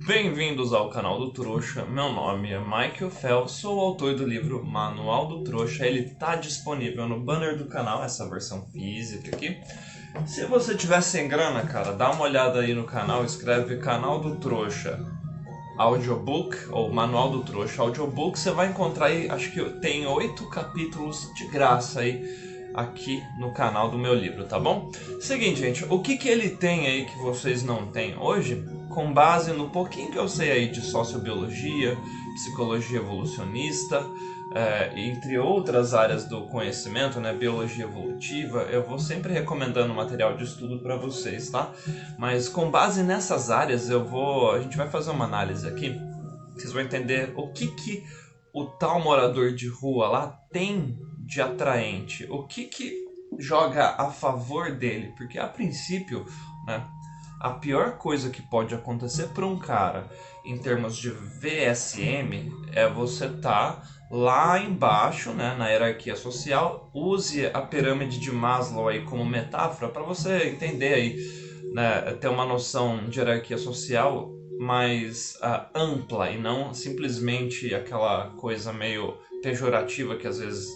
Bem-vindos ao canal do Trouxa, meu nome é Michael Fell, sou o autor do livro Manual do Trouxa, ele está disponível no banner do canal, essa versão física aqui. Se você tiver sem grana, cara, dá uma olhada aí no canal, escreve Canal do Trouxa Audiobook, ou Manual do Trouxa Audiobook, você vai encontrar aí, acho que tem 8 capítulos de graça aí, aqui no canal do meu livro, tá bom? Seguinte, gente, o que ele tem aí que vocês não têm hoje, com base no pouquinho que eu sei aí de sociobiologia, psicologia evolucionista, entre outras áreas do conhecimento, né, biologia evolutiva, eu vou sempre recomendando material de estudo para vocês, tá? Mas com base nessas áreas, a gente vai fazer uma análise aqui, vocês vão entender o que o tal morador de rua lá tem de atraente, o que joga a favor dele, porque a princípio, né, a pior coisa que pode acontecer para um cara em termos de VSM é você lá embaixo, né, na hierarquia social. Use a pirâmide de Maslow aí como metáfora para você entender aí, né, ter uma noção de hierarquia social mais ampla e não simplesmente aquela coisa meio pejorativa que às vezes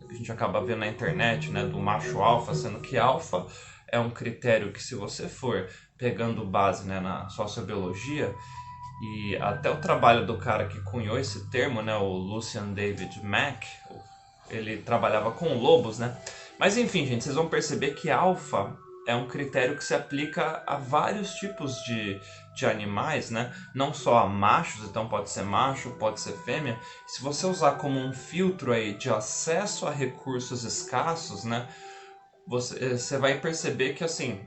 a gente acaba vendo na internet, né, do macho alfa, sendo que alfa é um critério que, se você for pegando base, né, na sociobiologia, e até o trabalho do cara que cunhou esse termo, né, o Lucian David Mack, ele trabalhava com lobos, né? Mas enfim, gente, vocês vão perceber que alfa é um critério que se aplica a vários tipos de animais, né? Não só a machos, então pode ser macho, pode ser fêmea. Se você usar como um filtro aí de acesso a recursos escassos, né? Você vai perceber que, assim,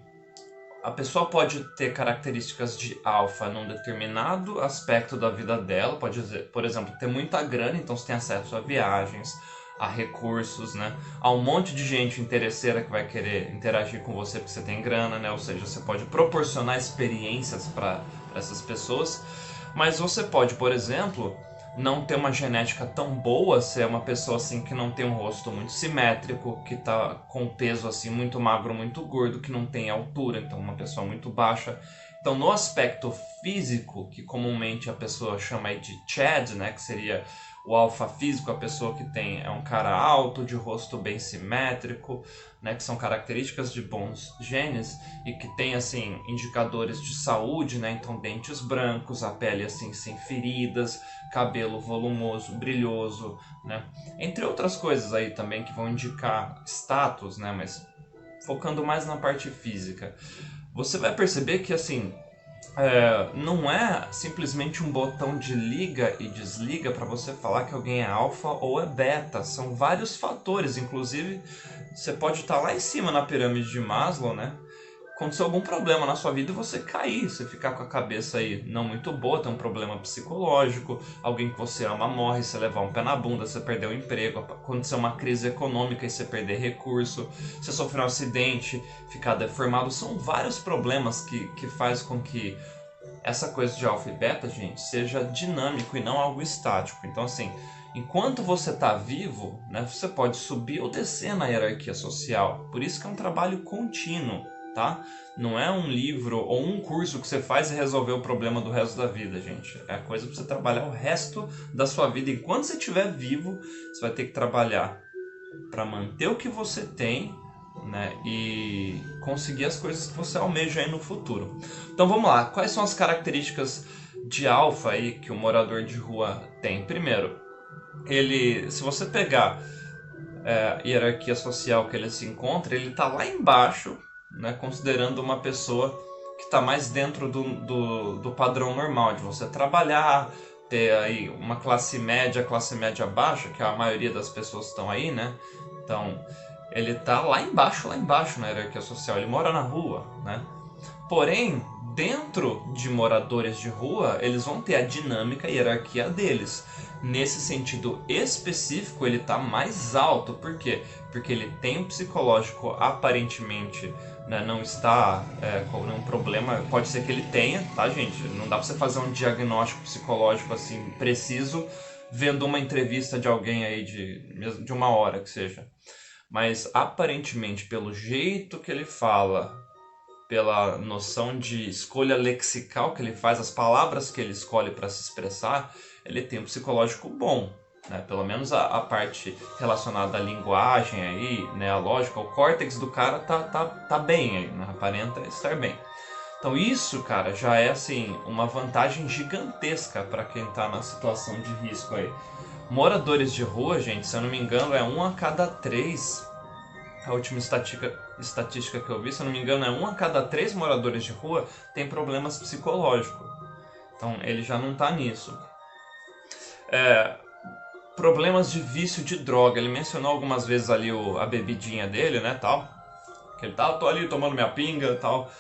a pessoa pode ter características de alfa num determinado aspecto da vida dela, pode, por exemplo, ter muita grana, então você tem acesso a viagens, a recursos, né? A um monte de gente interesseira que vai querer interagir com você porque você tem grana, né? Ou seja, você pode proporcionar experiências para essas pessoas, mas você pode, por exemplo, não ter uma genética tão boa, ser uma pessoa assim que não tem um rosto muito simétrico, que tá com peso assim muito magro, muito gordo, que não tem altura, então uma pessoa muito baixa. Então, no aspecto físico, que comumente a pessoa chama de Chad, né, que seria o alfa físico, a pessoa que é um cara alto, de rosto bem simétrico, né, que são características de bons genes e que tem assim indicadores de saúde, né, então dentes brancos, a pele assim sem feridas, cabelo volumoso, brilhoso, né, entre outras coisas aí também que vão indicar status, né, mas focando mais na parte física. Você vai perceber que, assim, não é simplesmente um botão de liga e desliga para você falar que alguém é alfa ou é beta. São vários fatores, inclusive você pode estar lá em cima na pirâmide de Maslow, né? Acontecer algum problema na sua vida e você cair, você ficar com a cabeça aí não muito boa, ter um problema psicológico, alguém que você ama morre, você levar um pé na bunda, você perder o emprego, acontecer uma crise econômica e você perder recurso, você sofrer um acidente, ficar deformado, são vários problemas que faz com que essa coisa de alfa e beta, gente, seja dinâmico e não algo estático. Então, assim, enquanto você está vivo, né, você pode subir ou descer na hierarquia social. Por isso que é um trabalho contínuo, tá? Não é um livro ou um curso que você faz e resolver o problema do resto da vida, gente. É coisa para você trabalhar o resto da sua vida. Enquanto você estiver vivo, você vai ter que trabalhar para manter o que você tem, né, e conseguir as coisas que você almeja aí no futuro. Então vamos lá, quais são as características de alfa aí que o morador de rua tem? Primeiro, se você pegar a hierarquia social que ele se encontra, ele está lá embaixo, né, considerando uma pessoa que está mais dentro do padrão normal, de você trabalhar, ter aí uma classe média baixa, que a maioria das pessoas estão aí, né? Então, ele está lá embaixo na hierarquia social, ele mora na rua, né? Porém, dentro de moradores de rua, eles vão ter a dinâmica e hierarquia deles. Nesse sentido específico, ele está mais alto. Por quê? Porque ele tem um psicológico aparentemente, né, não está com nenhum problema. Pode ser que ele tenha, tá, gente? Não dá para você fazer um diagnóstico psicológico assim preciso vendo uma entrevista de alguém aí de uma hora que seja. Mas aparentemente, pelo jeito que ele fala, pela noção de escolha lexical que ele faz, as palavras que ele escolhe para se expressar, ele tem um psicológico bom, né? Pelo menos a parte relacionada à linguagem aí, né, a lógica, o córtex do cara tá bem aí, né? Aparenta estar bem. Então isso, cara, já é assim uma vantagem gigantesca para quem tá na situação de risco aí. Moradores de rua, gente, se eu não me engano, é 1 a cada 3. A última estatística que eu vi, se eu não me engano, é 1 a cada 3 moradores de rua tem problemas psicológicos. Então ele já não tá nisso. Problemas de vício de droga. Ele mencionou algumas vezes ali a bebidinha dele, né, tal. Que ele tô ali tomando minha pinga, tal.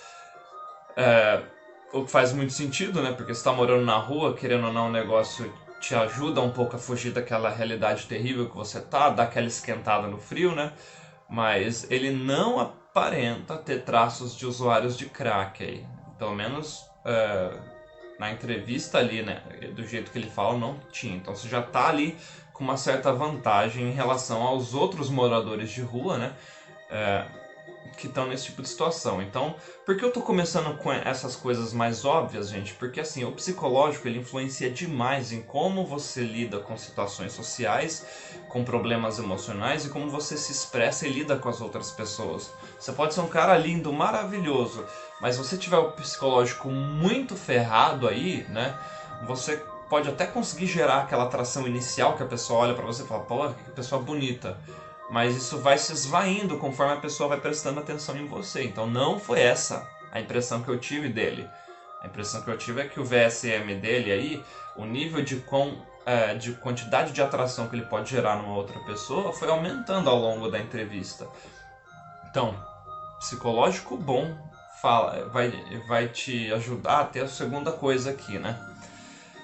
O que faz muito sentido, né? Porque você tá morando na rua, querendo ou não, o negócio te ajuda um pouco a fugir daquela realidade terrível que você tá, dá aquela esquentada no frio, né? Mas ele não aparenta ter traços de usuários de crack aí. Pelo menos na entrevista ali, né? Do jeito que ele fala, não tinha. Então você já tá ali com uma certa vantagem em relação aos outros moradores de rua, né? Que estão nesse tipo de situação. Então, por que eu tô começando com essas coisas mais óbvias, gente? Porque assim, o psicológico ele influencia demais em como você lida com situações sociais, com problemas emocionais e como você se expressa e lida com as outras pessoas. Você pode ser um cara lindo, maravilhoso, mas se você tiver o psicológico muito ferrado aí, né? Você pode até conseguir gerar aquela atração inicial que a pessoa olha pra você e fala, pô, que pessoa bonita. Mas isso vai se esvaindo conforme a pessoa vai prestando atenção em você. Então não foi essa a impressão que eu tive dele. A impressão que eu tive é que o VSM dele aí, o nível de quantidade de atração que ele pode gerar numa outra pessoa foi aumentando ao longo da entrevista. Então, psicológico bom vai te ajudar a ter a segunda coisa aqui, né?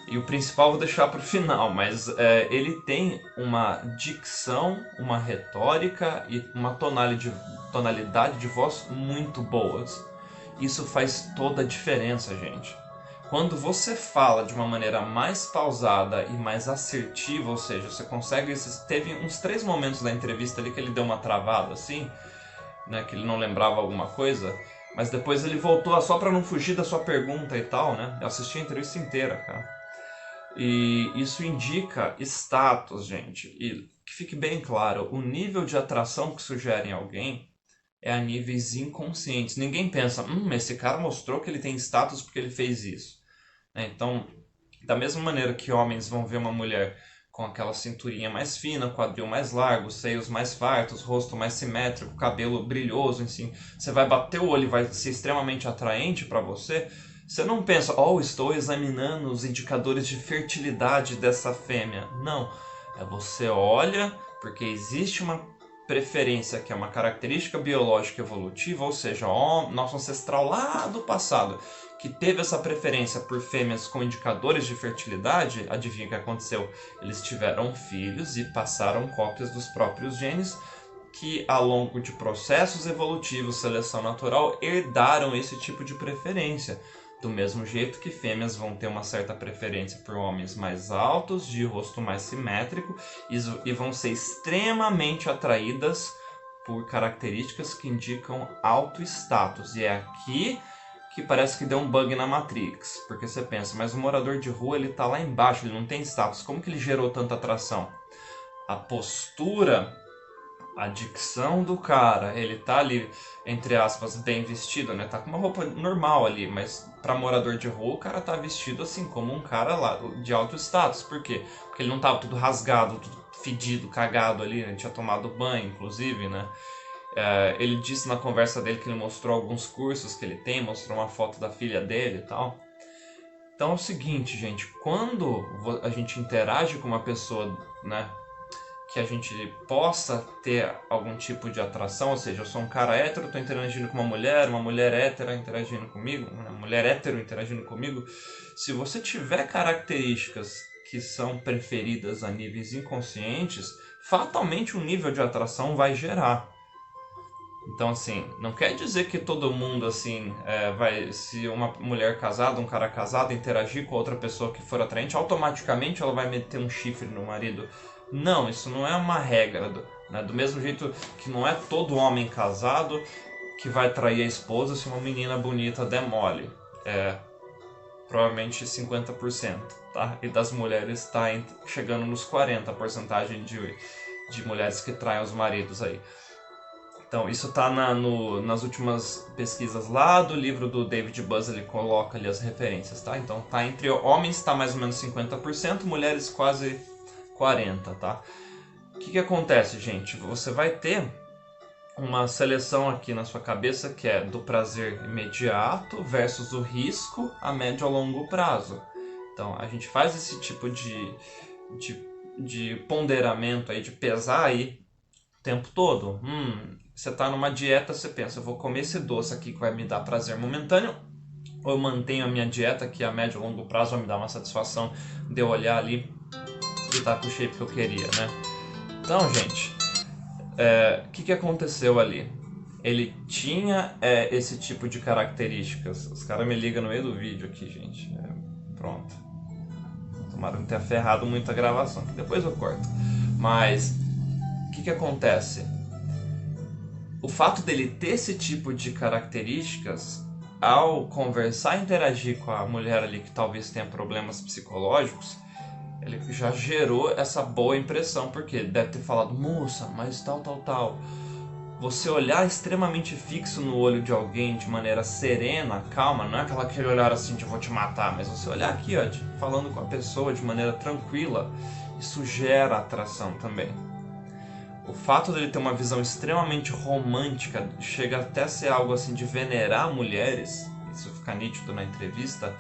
E o principal vou deixar para o final, mas ele tem uma dicção, uma retórica e uma tonalidade de voz muito boas. Isso faz toda a diferença, gente. Quando você fala de uma maneira mais pausada e mais assertiva, ou seja, você consegue... Teve uns 3 momentos da entrevista ali que ele deu uma travada assim, né, que ele não lembrava alguma coisa, mas depois ele voltou só para não fugir da sua pergunta e tal, né? Eu assisti a entrevista inteira, cara. E isso indica status, gente. E que fique bem claro, o nível de atração que sugere em alguém é a níveis inconscientes. Ninguém pensa, esse cara mostrou que ele tem status porque ele fez isso. Então, da mesma maneira que homens vão ver uma mulher com aquela cinturinha mais fina, quadril mais largo, seios mais fartos, rosto mais simétrico, cabelo brilhoso, assim, você vai bater o olho e vai ser extremamente atraente para você. Você não pensa, estou examinando os indicadores de fertilidade dessa fêmea. Não, você olha porque existe uma preferência que é uma característica biológica evolutiva, ou seja, nosso ancestral lá do passado que teve essa preferência por fêmeas com indicadores de fertilidade, adivinha o que aconteceu? Eles tiveram filhos e passaram cópias dos próprios genes que ao longo de processos evolutivos, seleção natural, herdaram esse tipo de preferência. Do mesmo jeito que fêmeas vão ter uma certa preferência por homens mais altos, de rosto mais simétrico, e vão ser extremamente atraídas por características que indicam alto status. E é aqui que parece que deu um bug na Matrix, porque você pensa, mas o morador de rua ele tá lá embaixo, ele não tem status, como que ele gerou tanta atração? A postura, a dicção do cara, ele tá ali, entre aspas, bem vestido, né? Tá com uma roupa normal ali, mas pra morador de rua o cara tá vestido assim, como um cara lá de alto status. Por quê? Porque ele não tava tudo rasgado, tudo fedido, cagado ali, né? Ele tinha tomado banho, inclusive, né? Ele disse na conversa dele que ele mostrou alguns cursos que ele tem, mostrou uma foto da filha dele e tal. Então é o seguinte, gente, quando a gente interage com uma pessoa, né, que a gente possa ter algum tipo de atração, ou seja, eu sou um cara hétero, estou interagindo com uma mulher hétera interagindo comigo, uma mulher hétero interagindo comigo, se você tiver características que são preferidas a níveis inconscientes, fatalmente um nível de atração vai gerar. Então, assim, não quer dizer que todo mundo, assim, se uma mulher casada, um cara casado, interagir com outra pessoa que for atraente, automaticamente ela vai meter um chifre no marido. Não, isso não é uma regra. Do mesmo jeito que não é todo homem casado que vai trair a esposa se uma menina bonita der mole? Provavelmente 50%, tá? E das mulheres está chegando nos 40%, a porcentagem de mulheres que traem os maridos aí. Então, isso está nas últimas pesquisas lá do livro do David Buzz, ele coloca ali as referências, tá? Então, tá entre homens está mais ou menos 50%, mulheres quase 40%, tá? O que acontece, gente? Você vai ter uma seleção aqui na sua cabeça que é do prazer imediato versus o risco a médio ou longo prazo. Então, a gente faz esse tipo de ponderamento aí, de pesar aí o tempo todo. Você está numa dieta, você pensa, eu vou comer esse doce aqui que vai me dar prazer momentâneo, ou eu mantenho a minha dieta que a médio ou longo prazo vai me dar uma satisfação de eu olhar ali e tá com o shape que eu queria, né? Então, gente, o que aconteceu ali? Ele tinha esse tipo de características. Os caras me ligam no meio do vídeo aqui, gente. Pronto. Tomara não ter ferrado muito a gravação, que depois eu corto. Mas, o que acontece? O fato dele ter esse tipo de características, ao conversar e interagir com a mulher ali que talvez tenha problemas psicológicos, ele já gerou essa boa impressão, porque ele deve ter falado, moça, mas tal. Você olhar extremamente fixo no olho de alguém de maneira serena, calma, não é aquele olhar assim de eu vou te matar, mas você olhar aqui, ó, falando com a pessoa de maneira tranquila, isso gera atração também. O fato dele ter uma visão extremamente romântica, chega até a ser algo assim de venerar mulheres, isso fica nítido na entrevista,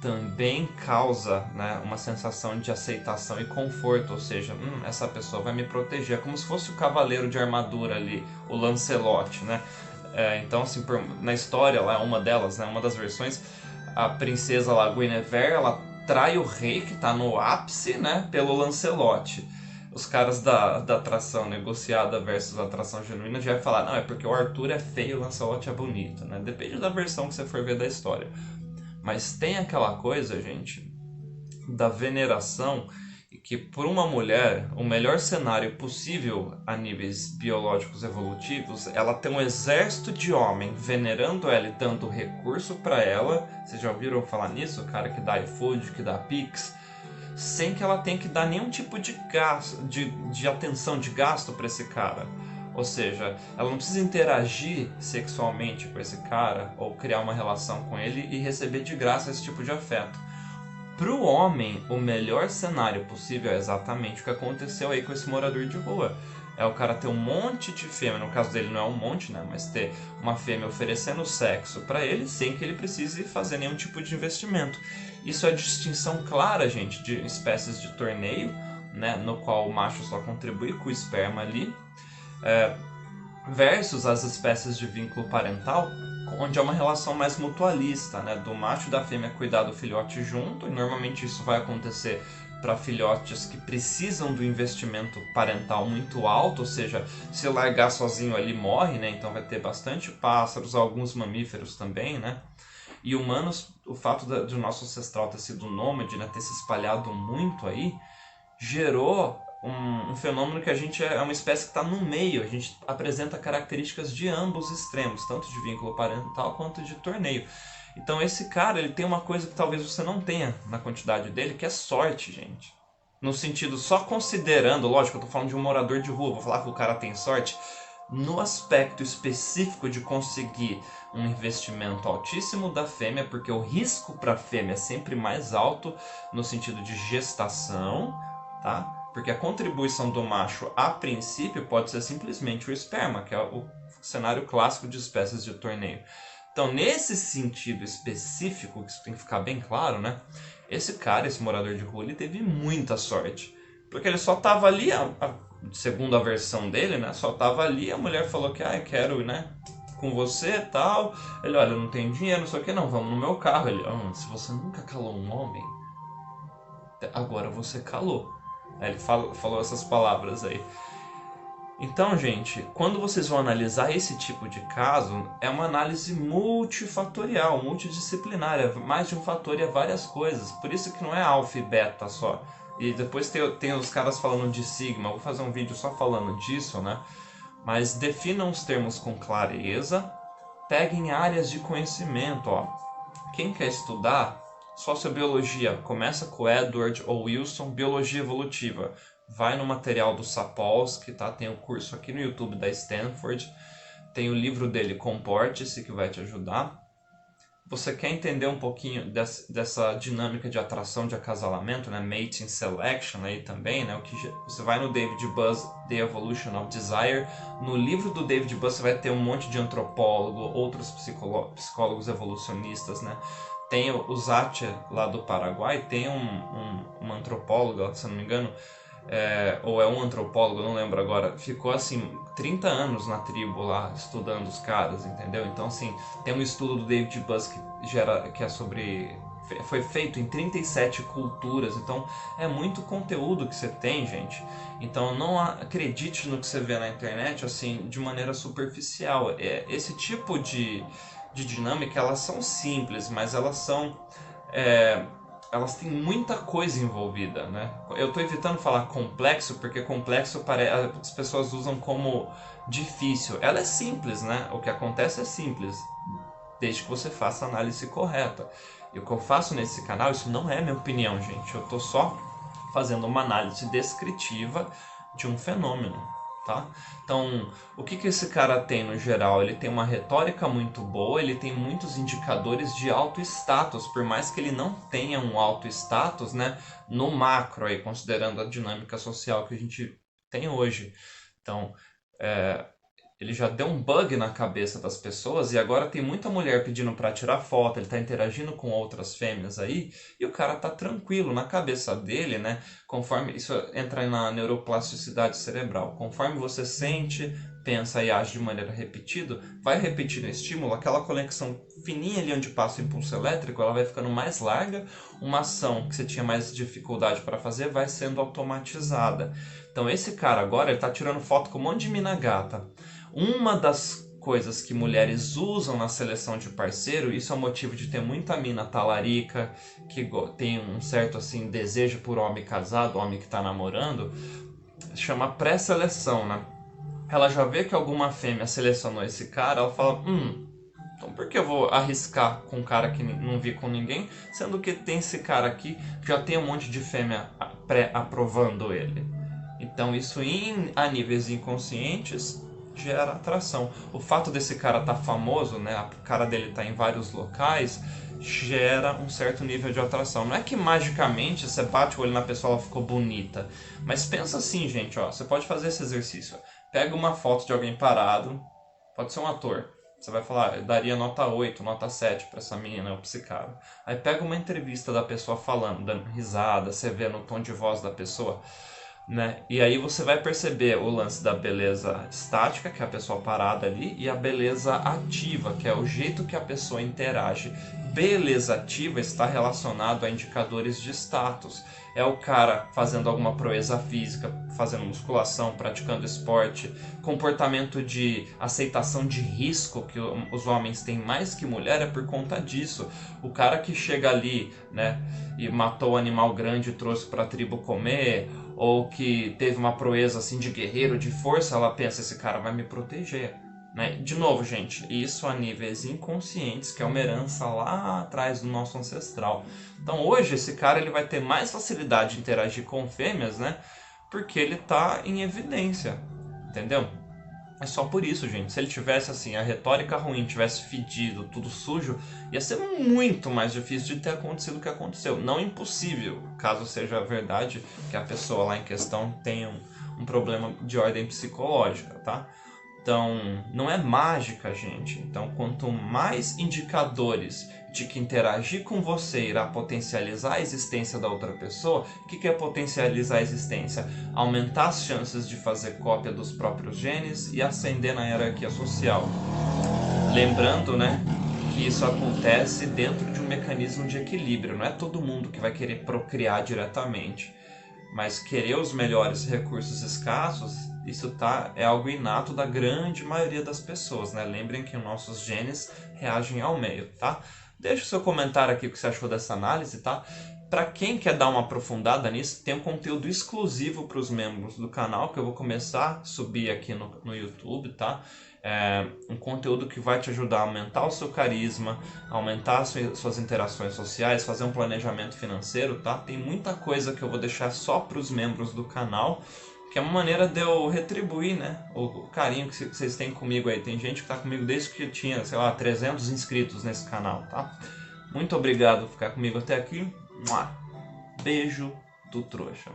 também causa, né, uma sensação de aceitação e conforto, ou seja, essa pessoa vai me proteger, é como se fosse o cavaleiro de armadura ali, o Lancelot, né? Então, assim, na história, lá, uma delas, né, uma das versões, a princesa lá, Guinevere, ela trai o rei que está no ápice, né, pelo Lancelot. Os caras da atração negociada versus atração genuína já vai falar, não, é porque o Arthur é feio e o Lancelot é bonito, né? Depende da versão que você for ver da história. Mas tem aquela coisa, gente, da veneração, que por uma mulher, o melhor cenário possível a níveis biológicos evolutivos, ela tem um exército de homem venerando ela e dando recurso para ela. Vocês já ouviram falar nisso? O cara que dá iFood, que dá Pix, sem que ela tenha que dar nenhum tipo de gasto, de atenção, de gasto para esse cara. Ou seja, ela não precisa interagir sexualmente com esse cara ou criar uma relação com ele e receber de graça esse tipo de afeto. Para o homem, o melhor cenário possível é exatamente o que aconteceu aí com esse morador de rua. É o cara ter um monte de fêmea, no caso dele não é um monte, né? Mas ter uma fêmea oferecendo sexo para ele sem que ele precise fazer nenhum tipo de investimento. Isso é a distinção clara, gente, de espécies de torneio, né? No qual o macho só contribui com o esperma ali. Versus as espécies de vínculo parental, onde é uma relação mais mutualista, né? Do macho e da fêmea cuidar do filhote junto, e normalmente isso vai acontecer para filhotes que precisam do investimento parental muito alto, ou seja, se largar sozinho ali morre, né? Então vai ter bastante pássaros, alguns mamíferos também, né? E humanos, o fato de o nosso ancestral ter sido nômade, né? Ter se espalhado muito aí, gerou um fenômeno que a gente é uma espécie que está no meio, a gente apresenta características de ambos extremos, tanto de vínculo parental quanto de torneio. Então esse cara, ele tem uma coisa que talvez você não tenha na quantidade dele, que é sorte, gente. No sentido, só considerando, lógico, eu tô falando de um morador de rua, vou falar que o cara tem sorte, no aspecto específico de conseguir um investimento altíssimo da fêmea, porque o risco para a fêmea é sempre mais alto no sentido de gestação, tá? Porque a contribuição do macho, a princípio, pode ser simplesmente o esperma, que é o cenário clássico de espécies de torneio. Então, nesse sentido específico, que isso tem que ficar bem claro, né? Esse cara, esse morador de rua, ele teve muita sorte. Porque ele só tava ali, segundo a versão dele, né? Só tava ali, a mulher falou que, eu quero, né? Com você e tal. Ele, olha, eu não tenho dinheiro, não sei o que, não, vamos no meu carro. Ele, se você nunca calou um homem, agora você calou. Aí ele falou essas palavras aí. Então, gente, quando vocês vão analisar esse tipo de caso, é uma análise multifatorial, multidisciplinar, é mais de um fator e é várias coisas. Por isso que não é alfa e beta só. E depois tem os caras falando de sigma, eu vou fazer um vídeo só falando disso, né? Mas definam os termos com clareza, Pega em áreas de conhecimento, ó. Quem quer estudar sociobiologia, começa com Edward ou Wilson, biologia evolutiva. Vai no material do Sapolsky, tá? Tem o curso aqui no YouTube da Stanford. Tem o livro dele, Comporte-se, que vai te ajudar. Você quer entender um pouquinho dessa dinâmica de atração, de acasalamento, né? Mating Selection aí também, né? Você vai no David Buzz, The Evolution of Desire. No livro do David Buzz você vai ter um monte de antropólogo, outros psicólogos evolucionistas, né? Tem o Zatia lá do Paraguai, tem uma antropóloga, se não me engano, ou é um antropólogo, não lembro agora, ficou assim 30 anos na tribo lá estudando os caras, entendeu? Então assim, tem um estudo do David Buzz que é sobre, foi feito em 37 culturas, então é muito conteúdo que você tem, gente. Então não acredite no que você vê na internet assim de maneira superficial. Esse tipo de dinâmica, elas são simples, mas elas têm muita coisa envolvida, né? Eu estou evitando falar complexo, porque complexo as pessoas usam como difícil. Ela é simples, né? O que acontece é simples, desde que você faça a análise correta. E o que eu faço nesse canal, isso não é minha opinião, gente. Eu estou só fazendo uma análise descritiva de um fenômeno, tá? Então, o que esse cara tem no geral? Ele tem uma retórica muito boa, ele tem muitos indicadores de alto status, por mais que ele não tenha um alto status, né, no macro, aí, considerando a dinâmica social que a gente tem hoje. Então, ele já deu um bug na cabeça das pessoas e agora tem muita mulher pedindo para tirar foto, ele está interagindo com outras fêmeas aí e o cara tá tranquilo na cabeça dele, né? Conforme isso entra na neuroplasticidade cerebral, conforme você sente, pensa e age de maneira repetida, vai repetindo o estímulo, aquela conexão fininha ali onde passa o impulso elétrico, ela vai ficando mais larga, uma ação que você tinha mais dificuldade para fazer vai sendo automatizada. Então esse cara agora ele tá tirando foto com um monte de mina gata. Uma das coisas que mulheres usam na seleção de parceiro, isso é um motivo de ter muita mina talarica, que tem um certo assim desejo por homem casado, homem que está namorando, chama pré-seleção, né? Ela já vê que alguma fêmea selecionou esse cara, ela fala, então por que eu vou arriscar com um cara que não vi com ninguém, sendo que tem esse cara aqui, já tem um monte de fêmea pré-aprovando ele. Então isso a níveis inconscientes gera atração. O fato desse cara estar famoso, né, a cara dele estar em vários locais, gera um certo nível de atração. Não é que magicamente você bate o olho na pessoa e ela ficou bonita. Mas pensa assim, gente, ó, você pode fazer esse exercício. Pega uma foto de alguém parado, pode ser um ator. Você vai falar, eu daria nota 8, nota 7 para essa menina ou pra esse cara. Aí pega uma entrevista da pessoa falando, dando risada, você vê no tom de voz da pessoa, né? E aí você vai perceber o lance da beleza estática, que é a pessoa parada ali, e a beleza ativa, que é o jeito que a pessoa interage. Beleza ativa está relacionado a indicadores de status. É o cara fazendo alguma proeza física, fazendo musculação, praticando esporte, comportamento de aceitação de risco que os homens têm mais que mulher é por conta disso. O cara que chega ali, né, e matou um animal grande e trouxe para a tribo comer, ou que teve uma proeza assim de guerreiro, de força, ela pensa, esse cara vai me proteger, né? De novo, gente, isso a níveis inconscientes, que é uma herança lá atrás do nosso ancestral. Então hoje esse cara ele vai ter mais facilidade de interagir com fêmeas, né? Porque ele está em evidência, entendeu? É só por isso, gente. Se ele tivesse assim, a retórica ruim, tivesse fedido, tudo sujo, ia ser muito mais difícil de ter acontecido o que aconteceu. Não impossível, caso seja verdade que a pessoa lá em questão tenha um problema de ordem psicológica, tá? Então, não é mágica, gente. Então, quanto mais indicadores de que interagir com você irá potencializar a existência da outra pessoa, o que é potencializar a existência? Aumentar as chances de fazer cópia dos próprios genes e ascender na hierarquia social. Lembrando, né, que isso acontece dentro de um mecanismo de equilíbrio. Não é todo mundo que vai querer procriar diretamente, mas querer os melhores recursos escassos, isso é algo inato da grande maioria das pessoas, né? Lembrem que os nossos genes reagem ao meio, tá? Deixa o seu comentário aqui o que você achou dessa análise, tá? Para quem quer dar uma aprofundada nisso, tem um conteúdo exclusivo para os membros do canal que eu vou começar a subir aqui no YouTube, tá? um conteúdo que vai te ajudar a aumentar o seu carisma, aumentar suas interações sociais, fazer um planejamento financeiro, tá? Tem muita coisa que eu vou deixar só para os membros do canal, que é uma maneira de eu retribuir, né, o carinho que vocês têm comigo aí. Tem gente que tá comigo desde que eu tinha, sei lá, 300 inscritos nesse canal, tá? Muito obrigado por ficar comigo até aqui. Beijo do trouxa.